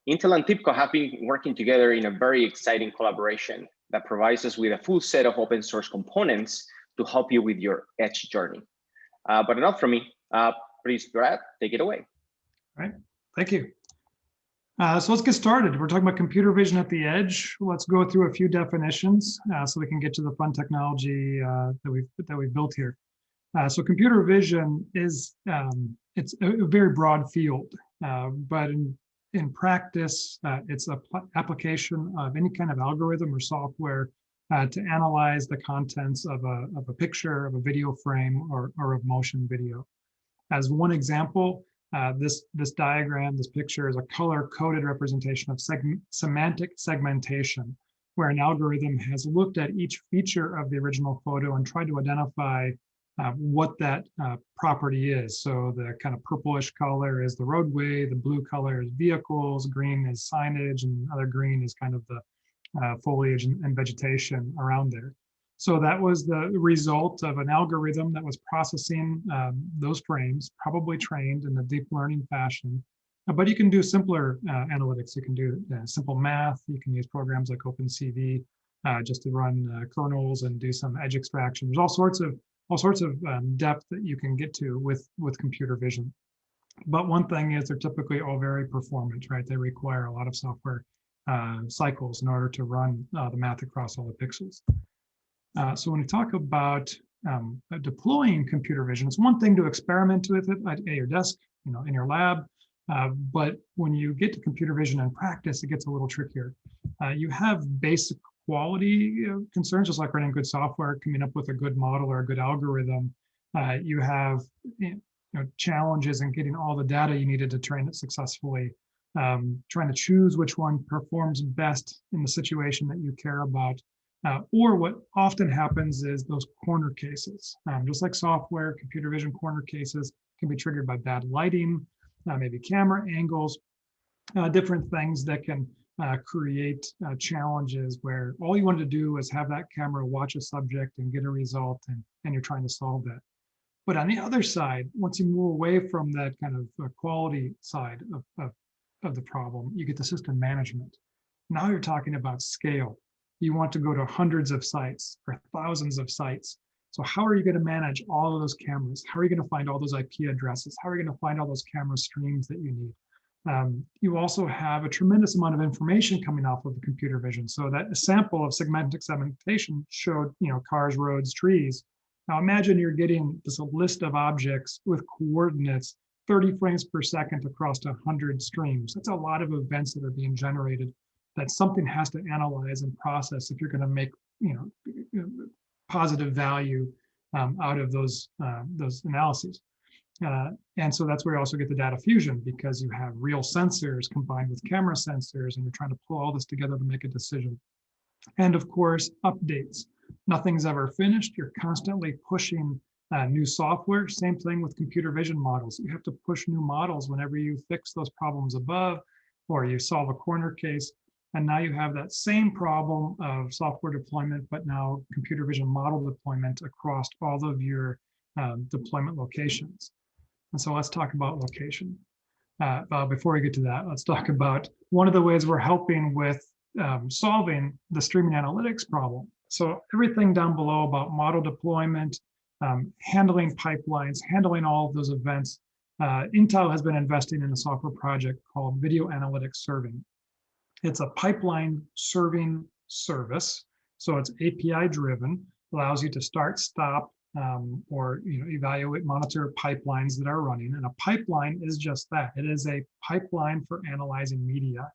Intel and TIBCO have been working together in a very exciting collaboration that provides us with a full set of open source components to help you with your edge journey. But enough from me. Please, Brad, take it away. All right, thank you. So let's get started. We're talking about computer vision at the edge. Let's go through a few definitions so we can get to the fun technology that we've built here. So computer vision is it's a very broad field, but in practice, it's an application of any kind of algorithm or software to analyze the contents of a picture, of a video frame, or of motion video. As one example, this diagram, this picture is a color-coded representation of semantic segmentation, where an algorithm has looked at each feature of the original photo and tried to identify what that property is. So the kind of purplish color is the roadway, the blue color is vehicles, green is signage, and other green is kind of the foliage and vegetation around there. So that was the result of an algorithm that was processing those frames, probably trained in a deep learning fashion. But you can do simpler analytics. You can do simple math. You can use programs like OpenCV just to run kernels and do some edge extraction. There's all sorts of depth that you can get to with computer vision. But one thing is they're typically all very performant, right? They require a lot of software cycles in order to run the math across all the pixels. So when you talk about deploying computer vision, it's one thing to experiment with it at your desk, in your lab. But when you get to computer vision in practice, it gets a little trickier. You have basic quality concerns, just like running good software, coming up with a good model or a good algorithm. You have challenges in getting all the data you needed to train it successfully, trying to choose which one performs best in the situation that you care about. Or what often happens is those corner cases. Just like software, computer vision corner cases can be triggered by bad lighting, maybe camera angles, different things that can create challenges where all you wanted to do is have that camera watch a subject and get a result, and you're trying to solve that. But on the other side, once you move away from that kind of quality side of the problem, you get the system management. Now you're talking about scale. You want to go to hundreds of sites or thousands of sites. So how are you going to manage all of those cameras? How are you going to find all those IP addresses? How are you going to find all those camera streams that you need? You also have a tremendous amount of information coming off of the computer vision. So that sample of semantic segmentation showed, cars, roads, trees. Now imagine you're getting this list of objects with coordinates 30 frames per second across 100 streams. That's a lot of events that are being generated that something has to analyze and process if you're going to make positive value out of those analyses. And so that's where you also get the data fusion, because you have real sensors combined with camera sensors, and you're trying to pull all this together to make a decision. And of course, updates. Nothing's ever finished. You're constantly pushing new software. Same thing with computer vision models. You have to push new models whenever you fix those problems above, or you solve a corner case. And now you have that same problem of software deployment, but now computer vision model deployment across all of your deployment locations. And so let's talk about location. Before we get to that, let's talk about one of the ways we're helping with solving the streaming analytics problem. So everything down below about model deployment, handling pipelines, handling all of those events. Intel has been investing in a software project called Video Analytics Serving. It's a pipeline serving service. So it's API driven, allows you to start, stop, or evaluate, monitor pipelines that are running. And a pipeline is just that. It is a pipeline for analyzing media.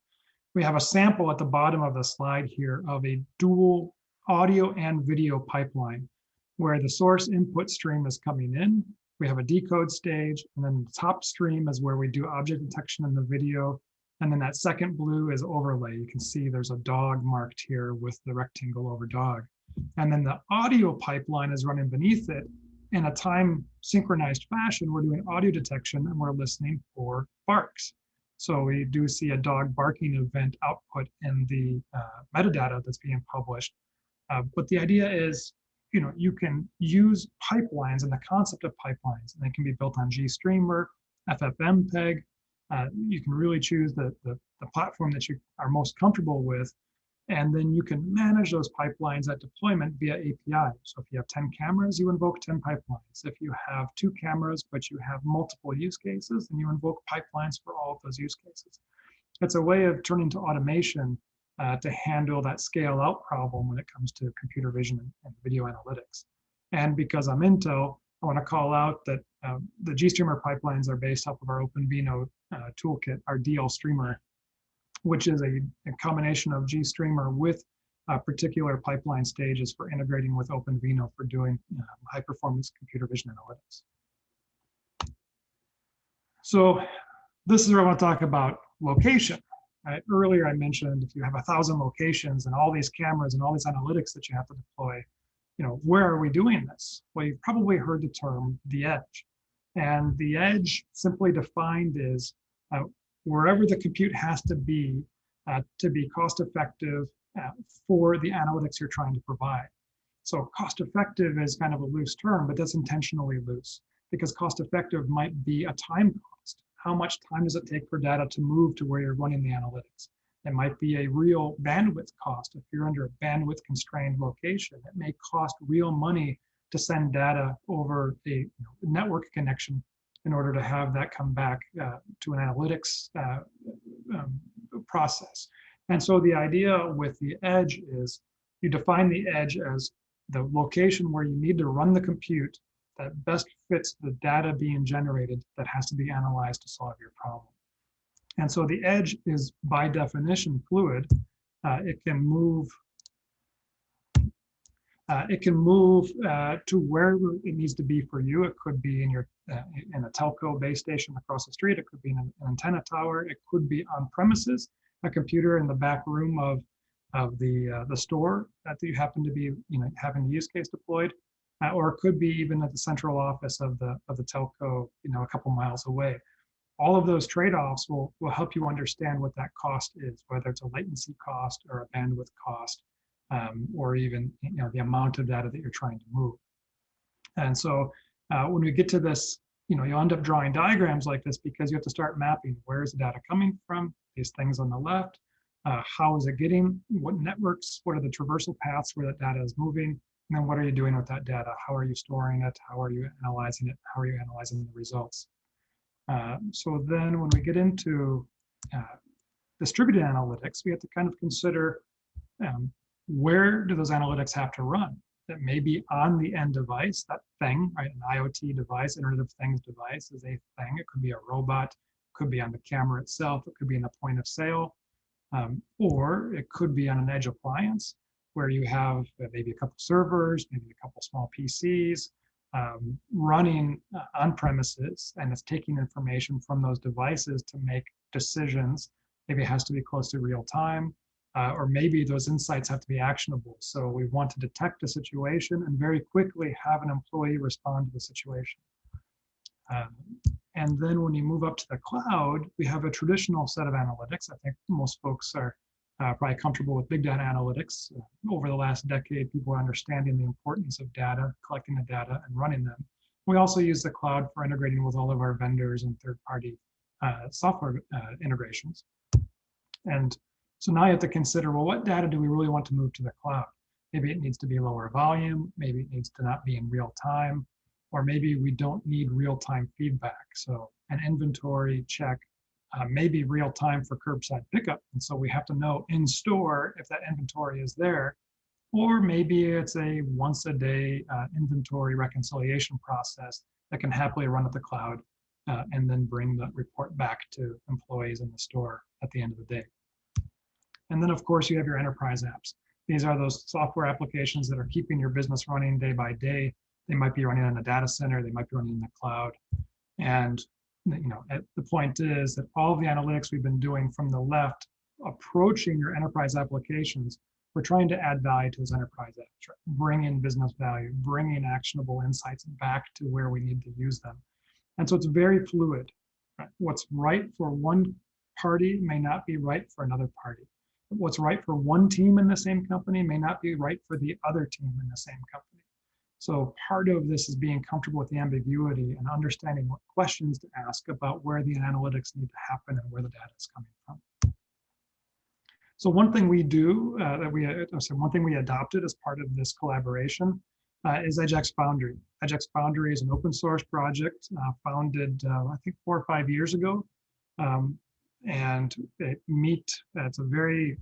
We have a sample at the bottom of the slide here of a dual audio and video pipeline, where the source input stream is coming in. We have a decode stage, and then the top stream is where we do object detection in the video. And then that second blue is overlay. You can see there's a dog marked here with the rectangle over dog. And then the audio pipeline is running beneath it in a time synchronized fashion. We're doing audio detection and we're listening for barks. So we do see a dog barking event output in the metadata that's being published. But the idea is, you can use pipelines and the concept of pipelines, and they can be built on GStreamer, FFmpeg. You can really choose the platform that you are most comfortable with, and then you can manage those pipelines at deployment via API. So if you have 10 cameras, you invoke 10 pipelines. If you have 2 cameras, but you have multiple use cases, then you invoke pipelines for all of those use cases. It's a way of turning to automation to handle that scale out problem when it comes to computer vision and video analytics. And because I'm Intel, I want to call out that the GStreamer pipelines are based off of our OpenVINO toolkit, our DL streamer, which is a combination of GStreamer with particular pipeline stages for integrating with OpenVINO for doing high performance computer vision analytics. So this is where I want to talk about location. Right? Earlier I mentioned if you have 1,000 locations and all these cameras and all these analytics that you have to deploy, where are we doing this? Well, you've probably heard the term the edge. And the edge, simply defined, is wherever the compute has to be cost effective for the analytics you're trying to provide. So cost effective is kind of a loose term, but that's intentionally loose because cost effective might be a time cost. How much time does it take for data to move to where you're running the analytics? It might be a real bandwidth cost. If you're under a bandwidth constrained location, it may cost real money to send data over a network connection in order to have that come back to an analytics process. And so the idea with the edge is you define the edge as the location where you need to run the compute that best fits the data being generated that has to be analyzed to solve your problem. And so the edge is by definition fluid. It can move to wherever it needs to be for you. It could be in your in a telco base station across the street. It could be in an antenna tower. It could be on premises, a computer in the back room of the store that you happen to be having the use case deployed, or it could be even at the central office of the telco a couple miles away. All of those trade-offs will help you understand what that cost is, whether it's a latency cost or a bandwidth cost, or even the amount of data that you're trying to move. And so when we get to this, you end up drawing diagrams like this because you have to start mapping where is the data coming from, these things on the left, how is it getting, what networks, what are the traversal paths where that data is moving, and then what are you doing with that data? How are you storing it? How are you analyzing it? How are you analyzing the results? So then when we get into distributed analytics, we have to kind of consider where do those analytics have to run? That may be on the end device, that thing, right? An IoT device, Internet of Things device is a thing. It could be a robot, it could be on the camera itself, it could be in the point of sale, or it could be on an edge appliance where you have maybe a couple servers, maybe a couple small PCs, running on premises, and it's taking information from those devices to make decisions. Maybe it has to be close to real time, or maybe those insights have to be actionable. So we want to detect a situation and very quickly have an employee respond to the situation. And then when you move up to the cloud, we have a traditional set of analytics. I think most folks are probably comfortable with big data analytics. Over the last decade, people are understanding the importance of data, collecting the data and running them. We also use the cloud for integrating with all of our vendors and third-party software integrations. And so now you have to consider, well, what data do we really want to move to the cloud? Maybe it needs to be lower volume, maybe it needs to not be in real time, or maybe we don't need real-time feedback. So an inventory check may be real time for curbside pickup. And so we have to know in store if that inventory is there, or maybe it's a once a day inventory reconciliation process that can happily run at the cloud and then bring the report back to employees in the store at the end of the day. And then of course you have your enterprise apps. These are those software applications that are keeping your business running day by day. They might be running in a data center, they might be running in the cloud. And the point is that all of the analytics we've been doing from the left, approaching your enterprise applications, we're trying to add value to those enterprise apps, bring in business value, bring in actionable insights back to where we need to use them. And so it's very fluid. Right? What's right for one party may not be right for another party. What's right for one team in the same company may not be right for the other team in the same company. So part of this is being comfortable with the ambiguity and understanding what questions to ask about where the analytics need to happen and where the data is coming from. So one thing we do one thing we adopted as part of this collaboration is EdgeX Foundry. EdgeX Foundry is an open source project founded, I think 4 or 5 years ago. And it's a very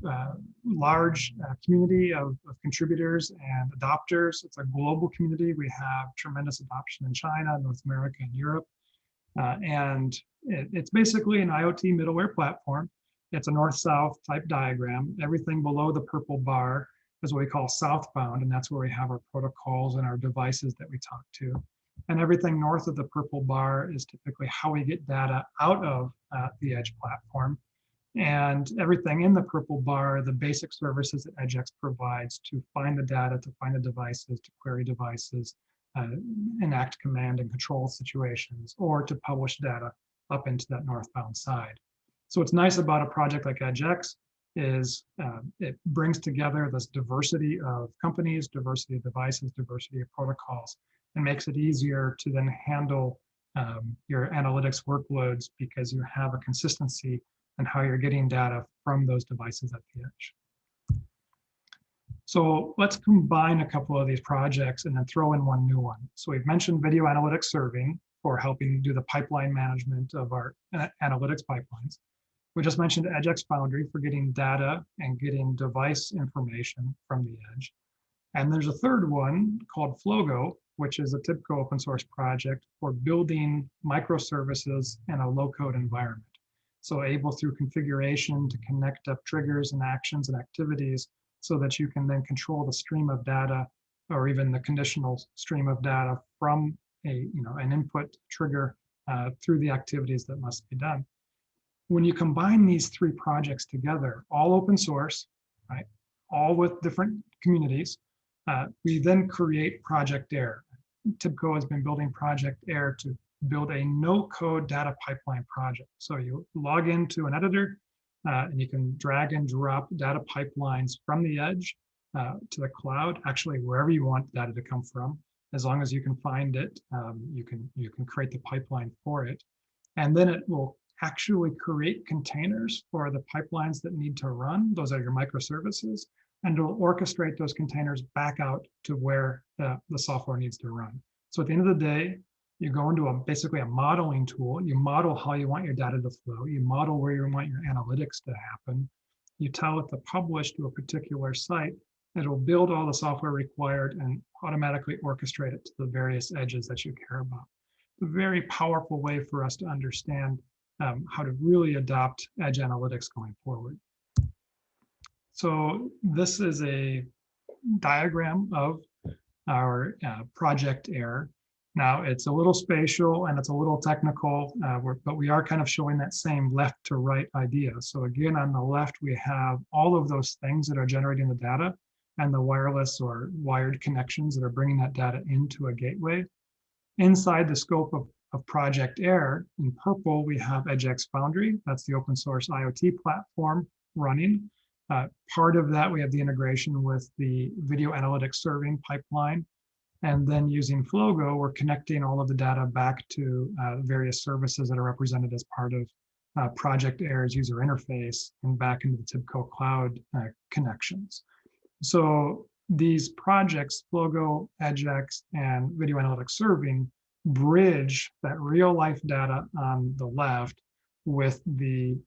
large community of contributors and adopters. It's a global community. We have tremendous adoption in China, North America, and Europe. And it's basically an IoT middleware platform. It's a north-south type diagram. Everything below the purple bar is what we call southbound, and that's where we have our protocols and our devices that we talk to. And everything north of the purple bar is typically how we get data out of the Edge platform. And everything in the purple bar, the basic services that EdgeX provides to find the data, to find the devices, to query devices, enact command and control situations, or to publish data up into that northbound side. So what's nice about a project like EdgeX is it brings together this diversity of companies, diversity of devices, diversity of protocols, and makes it easier to then handle your analytics workloads because you have a consistency in how you're getting data from those devices at the edge. So let's combine a couple of these projects and then throw in one new one. So we've mentioned video analytics serving for helping do the pipeline management of our analytics pipelines. We just mentioned EdgeX Foundry for getting data and getting device information from the edge. And there's a third one called Flogo, which is a TIBCO open source project for building microservices in a low-code environment. So able through configuration to connect up triggers and actions and activities so that you can then control the stream of data or even the conditional stream of data from an input trigger through the activities that must be done. When you combine these three projects together, all open source, right, all with different communities, we then create Project Air. TIBCO has been building Project Air to build a no-code data pipeline project. So you log into an editor and you can drag and drop data pipelines from the edge to the cloud, actually wherever you want data to come from. As long as you can find it, you can create the pipeline for it. And then it will actually create containers for the pipelines that need to run. Those are your microservices. And it'll orchestrate those containers back out to where the software needs to run. So at the end of the day, you go into basically a modeling tool. You model how you want your data to flow. You model where you want your analytics to happen. You tell it to publish to a particular site. It'll build all the software required and automatically orchestrate it to the various edges that you care about. A very powerful way for us to understand how to really adopt edge analytics going forward. So this is a diagram of our Project Air. Now it's a little spatial and it's a little technical, but we are kind of showing that same left to right idea. So again, on the left, we have all of those things that are generating the data and the wireless or wired connections that are bringing that data into a gateway. Inside the scope of Project Air, in purple, we have EdgeX Foundry. That's the open source IoT platform running. Part of that, we have the integration with the video analytics serving pipeline. And then using Flogo, we're connecting all of the data back to various services that are represented as part of Project Air's user interface and back into the TIBCO cloud connections. So these projects, Flogo, EdgeX, and video analytics serving, bridge that real life data on the left with the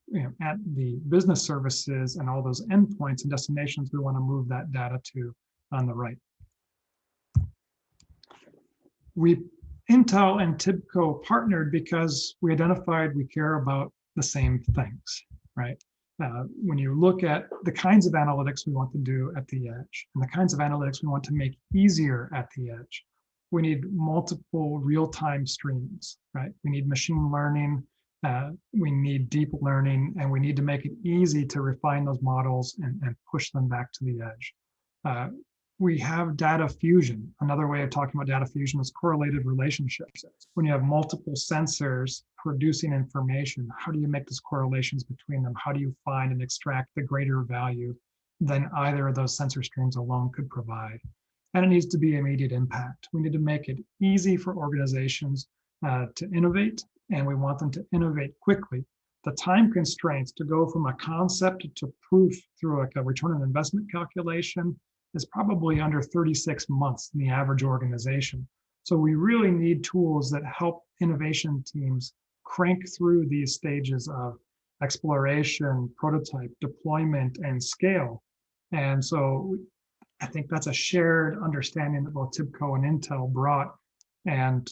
business services and all those endpoints and destinations we want to move that data to on the right. Intel and TIBCO partnered because we identified we care about the same things, right? When you look at the kinds of analytics we want to do at the edge and the kinds of analytics we want to make easier at the edge, we need multiple real-time streams, right? We need machine learning, we need deep learning, and we need to make it easy to refine those models and push them back to the edge. We have data fusion. Another way of talking about data fusion is correlated relationships. When you have multiple sensors producing information, how do you make those correlations between them? How do you find and extract the greater value than either of those sensor streams alone could provide? and it needs to be immediate impact. We need to make it easy for organizations to innovate, and we want them to innovate quickly. The time constraints to go from a concept to proof through like a return on investment calculation is probably under 36 months in the average organization. So we really need tools that help innovation teams crank through these stages of exploration, prototype, deployment, and scale. And so I think that's a shared understanding that both TIBCO and Intel brought. And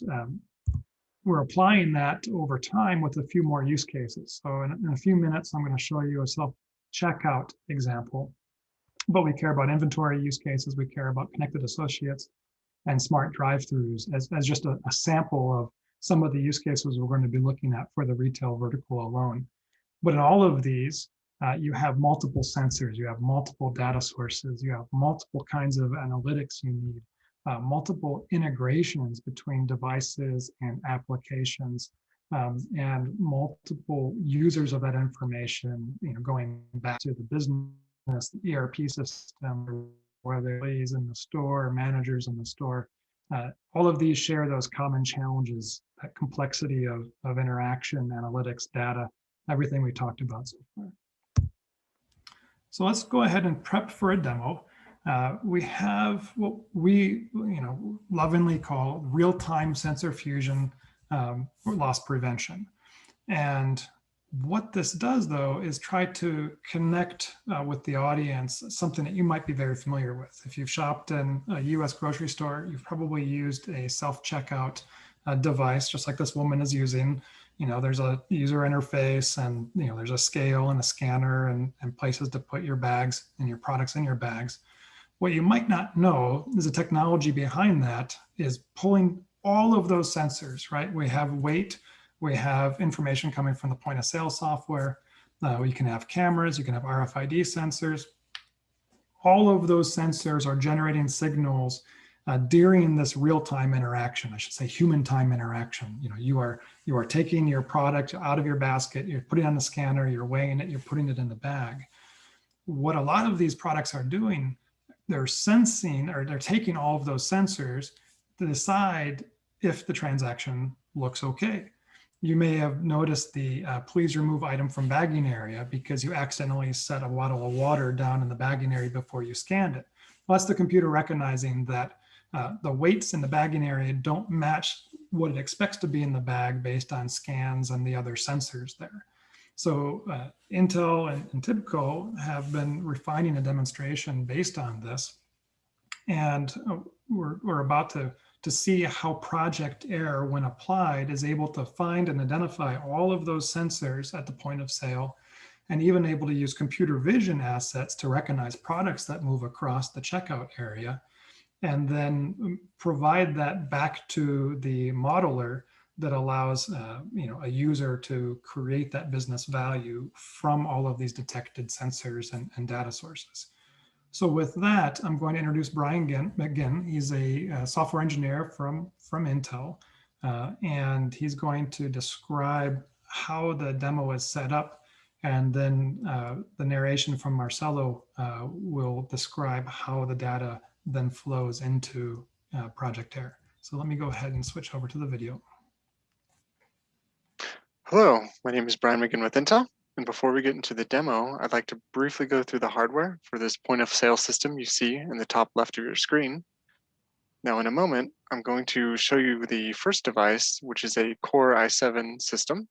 we're applying that over time with a few more use cases. So in a few minutes, I'm going to show you a self-checkout example. But we care about inventory use cases. We care about connected associates and smart drive-throughs as just a sample of some of the use cases we're going to be looking at for the retail vertical alone. But in all of these, you have multiple sensors, you have multiple data sources, you have multiple kinds of analytics you need, multiple integrations between devices and applications, and multiple users of that information, going back to the business, the ERP system, whether employees in the store, managers in the store. All of these share those common challenges, that complexity of interaction, analytics, data, everything we talked about so far. So let's go ahead and prep for a demo. We have what we lovingly call real-time sensor fusion loss prevention. And what this does, though, is try to connect with the audience, something that you might be very familiar with. If you've shopped in a US grocery store, you've probably used a self-checkout device, just like this woman is using. There's a user interface, and there's a scale and a scanner and places to put your bags and your products in your bags. What you might not know is the technology behind that is pulling all of those sensors, right? We have weight, we have information coming from the point of sale software. You can have cameras, you can have RFID sensors. All of those sensors are generating signals during this real-time interaction. I should say human time interaction. You are taking your product out of your basket, you're putting it on the scanner, you're weighing it, you're putting it in the bag. What a lot of these products are doing, they're sensing, or they're taking all of those sensors to decide if the transaction looks okay. You may have noticed the please remove item from bagging area because you accidentally set a bottle of water down in the bagging area before you scanned it. Well, that's the computer recognizing that the weights in the bagging area don't match what it expects to be in the bag based on scans and the other sensors there. So Intel and TIBCO have been refining a demonstration based on this. And we're about to see how Project Air, when applied, is able to find and identify all of those sensors at the point of sale, and even able to use computer vision assets to recognize products that move across the checkout area, and then provide that back to the modeler that allows a user to create that business value from all of these detected sensors and data sources. So with that, I'm going to introduce Brian again. He's a software engineer from Intel, and he's going to describe how the demo is set up, and then the narration from Marcelo will describe how the data then flows into Project Air. So let me go ahead and switch over to the video. Hello, my name is Brian Miguel with Intel. And before we get into the demo, I'd like to briefly go through the hardware for this point of sale system you see in the top left of your screen. Now, in a moment, I'm going to show you the first device, which is a Core i7 system.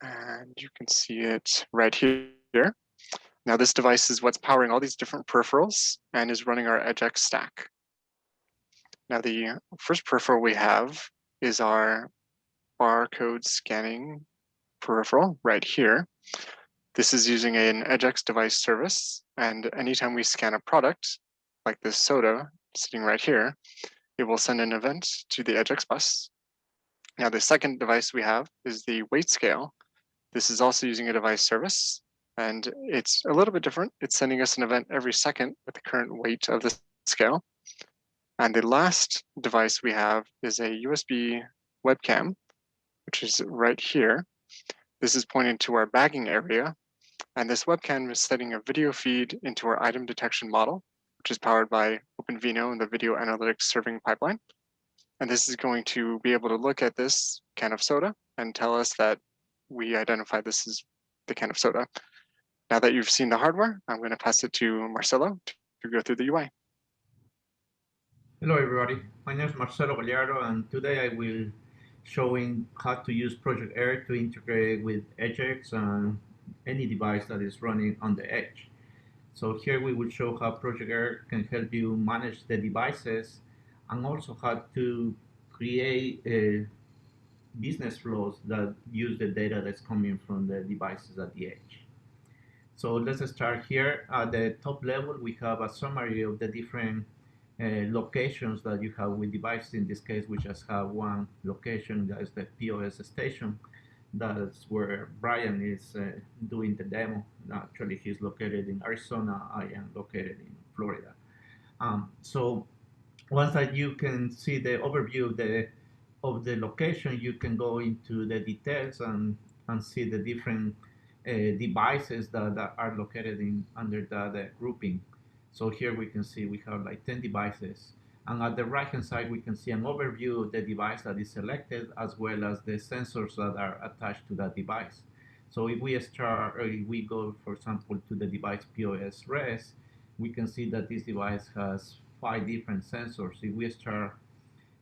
And you can see it right here. Now, this device is what's powering all these different peripherals and is running our EdgeX stack. Now, the first peripheral we have is our barcode scanning peripheral right here. This is using an EdgeX device service, and anytime we scan a product, like this soda sitting right here, it will send an event to the EdgeX bus. Now, the second device we have is the weight scale. This is also using a device service, and it's a little bit different. It's sending us an event every second with the current weight of the scale. And the last device we have is a USB webcam, which is right here. This is pointing to our bagging area, and this webcam is sending a video feed into our item detection model, which is powered by OpenVINO and the video analytics serving pipeline. And this is going to be able to look at this can of soda and tell us that we identify this as the can of soda. Now that you've seen the hardware, I'm going to pass it to Marcelo to go through the UI. Hello everybody, my name is Marcelo Gallardo and today I will showing how to use Project Air to integrate with EdgeX and any device that is running on the edge. So here we will show how Project Air can help you manage the devices and also how to create business flows that use the data that's coming from the devices at the edge. So let's start here. At the top level, we have a summary of the different locations that you have with devices. In this case, we just have one location, that is the POS station. That's where Brian is doing the demo. Actually, he's located in Arizona. I am located in Florida. So once that you can see the overview of the location, you can go into the details and see the different devices that are located under the grouping. So here we can see we have like 10 devices. And at the right-hand side, we can see an overview of the device that is selected, as well as the sensors that are attached to that device. So if we start, or if we go, for example, to the device POS res, we can see that this device has 5 different sensors. If we start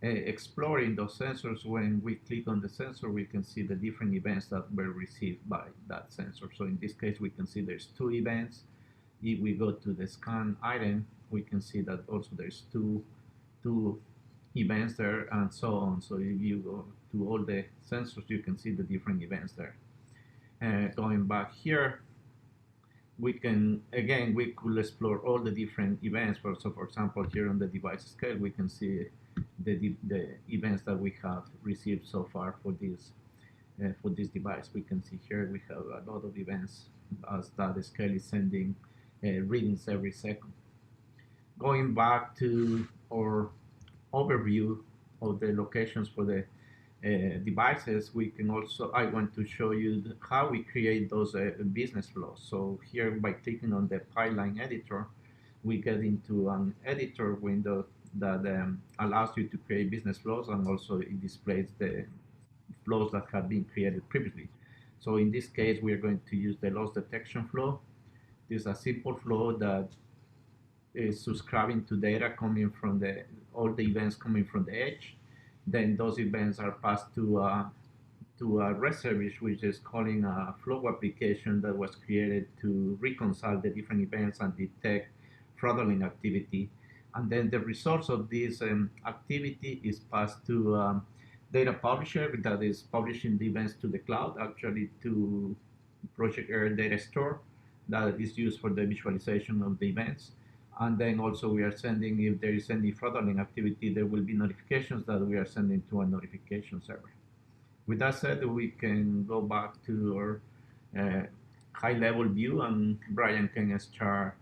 exploring those sensors, when we click on the sensor, we can see the different events that were received by that sensor. So in this case, we can see there's 2 events. If we go to the scan item, we can see that also there's two events there, and so on. So if you go to all the sensors, you can see the different events there. Going back here, we can, again, we could explore all the different events. So for example, here on the device scale, we can see the events that we have received so far for this device. We can see here we have a lot of events as that scale is sending readings every second. Going back to our overview of the locations for the devices, we can also, I want to show you how we create those business flows. So here, by clicking on the pipeline editor, we get into an editor window that allows you to create business flows, and also it displays the flows that have been created previously. So in this case, we are going to use the loss detection flow. This is a simple flow that is subscribing to data coming from all the events coming from the edge. Then those events are passed to a REST service, which is calling a flow application that was created to reconcile the different events and detect fraudulent activity. And then the results of this activity is passed to data publisher that is publishing the events to the cloud, actually to Project Air data store that is used for the visualization of the events. And then also we are sending, if there is any fraudulent activity, there will be notifications that we are sending to a notification server. With that said, we can go back to our high-level view, and Brian can start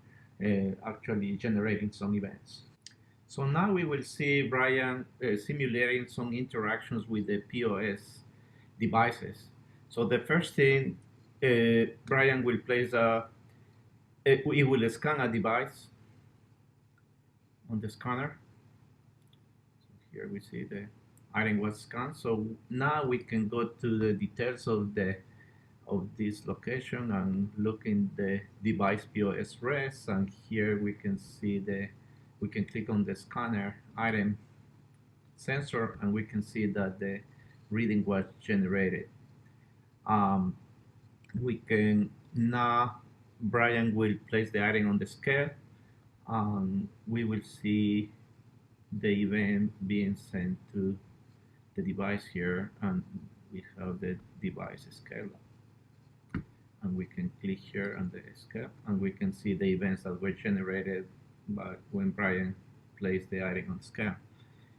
actually generating some events. So now we will see Brian simulating some interactions with the POS devices. So the first thing, Brian will place he will scan a device on the scanner. So here we see the item was scanned. So now we can go to the details of this location and look in the device POS res, and here we can see we can click on the scanner item sensor, and we can see that the reading was generated. We can now, Brian will place the item on the scale, and we will see the event being sent to the device here, and we have the device scale. And we can click here on the scale, and we can see the events that were generated by when Brian placed the item on scale.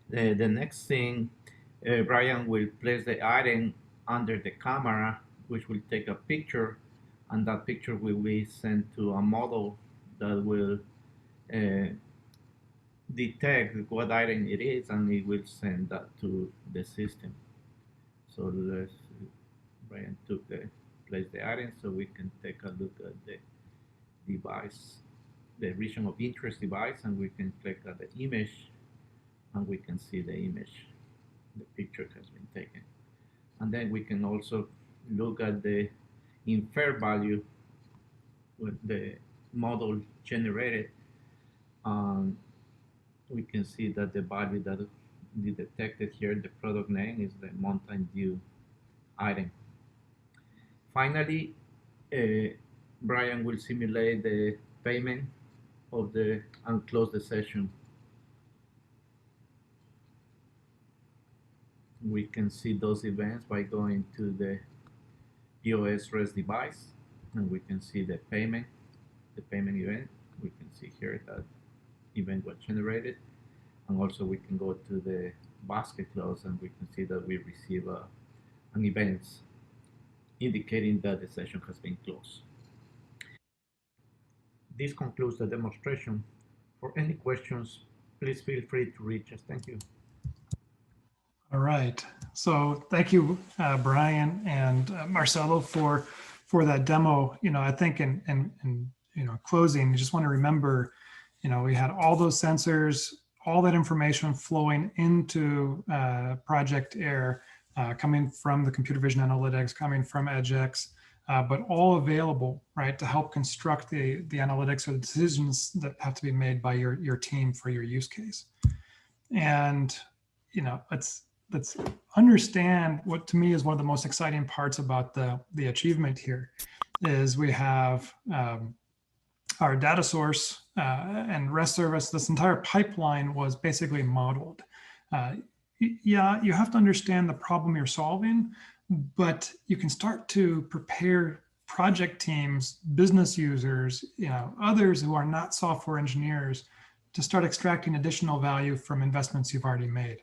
The next thing, Brian will place the item under the camera, which will take a picture, and that picture will be sent to a model that will detect what item it is, and it will send that to the system. So Brian placed the item, so we can take a look at the device the region of interest device, and we can click on the image, and we can see the image. The picture has been taken. And then we can also look at the inferred value with the model generated. We can see that the value that we detected here, the product name, is the Mountain Dew item. Finally, Brian will simulate the payment of the and close the session. We can see those events by going to the POS REST device, and we can see the payment event. We can see here that event was generated, and also we can go to the basket close, and we can see that we receive an event indicating that the session has been closed. This concludes the demonstration. For any questions, please feel free to reach us. Thank you. All right. So thank you, Brian and Marcelo for that demo. I think in closing, you just want to remember, we had all those sensors, all that information flowing into Project AIR, coming from the computer vision analytics, coming from EdgeX, but all available, right, to help construct the analytics or the decisions that have to be made by your team for your use case. And let's understand what to me is one of the most exciting parts about the achievement here is we have our data source and REST service. This entire pipeline was basically modeled. Yeah, you have to understand the problem you're solving, but you can start to prepare project teams, business users, others who are not software engineers to start extracting additional value from investments you've already made.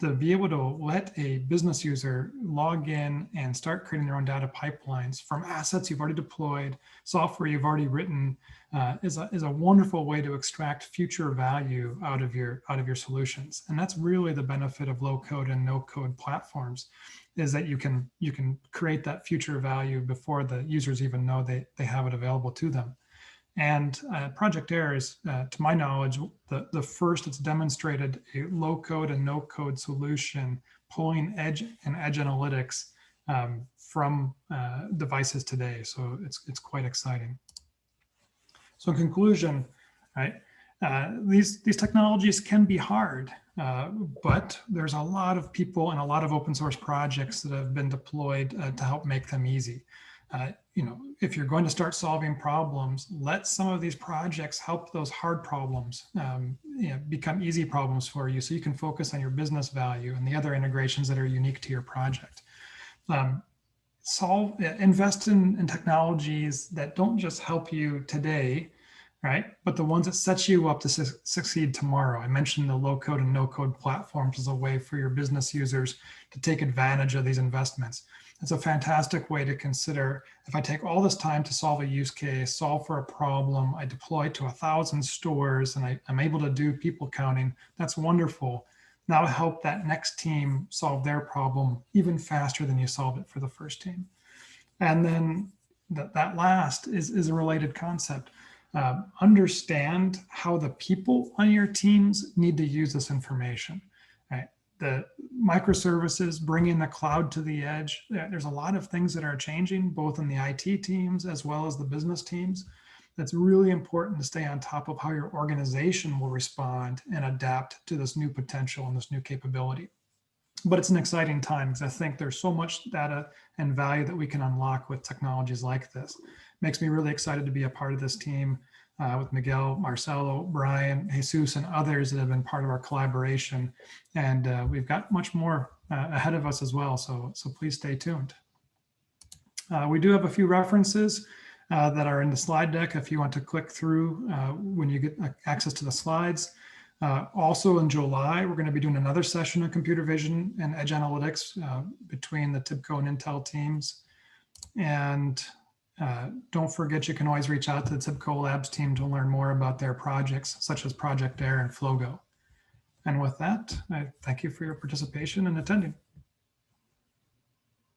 To be able to let a business user log in and start creating their own data pipelines from assets you've already deployed, software you've already written, is a wonderful way to extract future value out of your solutions. And that's really the benefit of low code and no code platforms, is that you can create that future value before the users even know they have it available to them. And Project AIR is, to my knowledge, the first that's demonstrated a low code and no code solution pulling edge and edge analytics from devices today. So it's quite exciting. So in conclusion, right, these technologies can be hard, but there's a lot of people and a lot of open source projects that have been deployed to help make them easy. If you're going to start solving problems, let some of these projects help those hard problems become easy problems for you, so you can focus on your business value and the other integrations that are unique to your project. Invest in technologies that don't just help you today, right, but the ones that set you up to succeed tomorrow. I mentioned the low code and no code platforms as a way for your business users to take advantage of these investments. It's a fantastic way to consider, if I take all this time to solve a use case, solve for a problem, I deploy to 1,000 stores, and I'm able to do people counting, that's wonderful. Now help that next team solve their problem even faster than you solved it for the first team. And then that last is a related concept. Understand how the people on your teams need to use this information, right? The microservices, bringing the cloud to the edge. There's a lot of things that are changing, both in the IT teams as well as the business teams. That's really important to stay on top of how your organization will respond and adapt to this new potential and this new capability. But it's an exciting time because I think there's so much data and value that we can unlock with technologies like this. Makes me really excited to be a part of this team with Miguel, Marcelo, Brian, Jesus, and others that have been part of our collaboration. And we've got much more ahead of us as well, so please stay tuned. We do have a few references that are in the slide deck if you want to click through when you get access to the slides. Also in July, we're going to be doing another session on computer vision and edge analytics between the TIBCO and Intel teams. And don't forget, you can always reach out to the TIBCO Labs team to learn more about their projects, such as Project AIR and Flogo. And with that, I thank you for your participation and attending.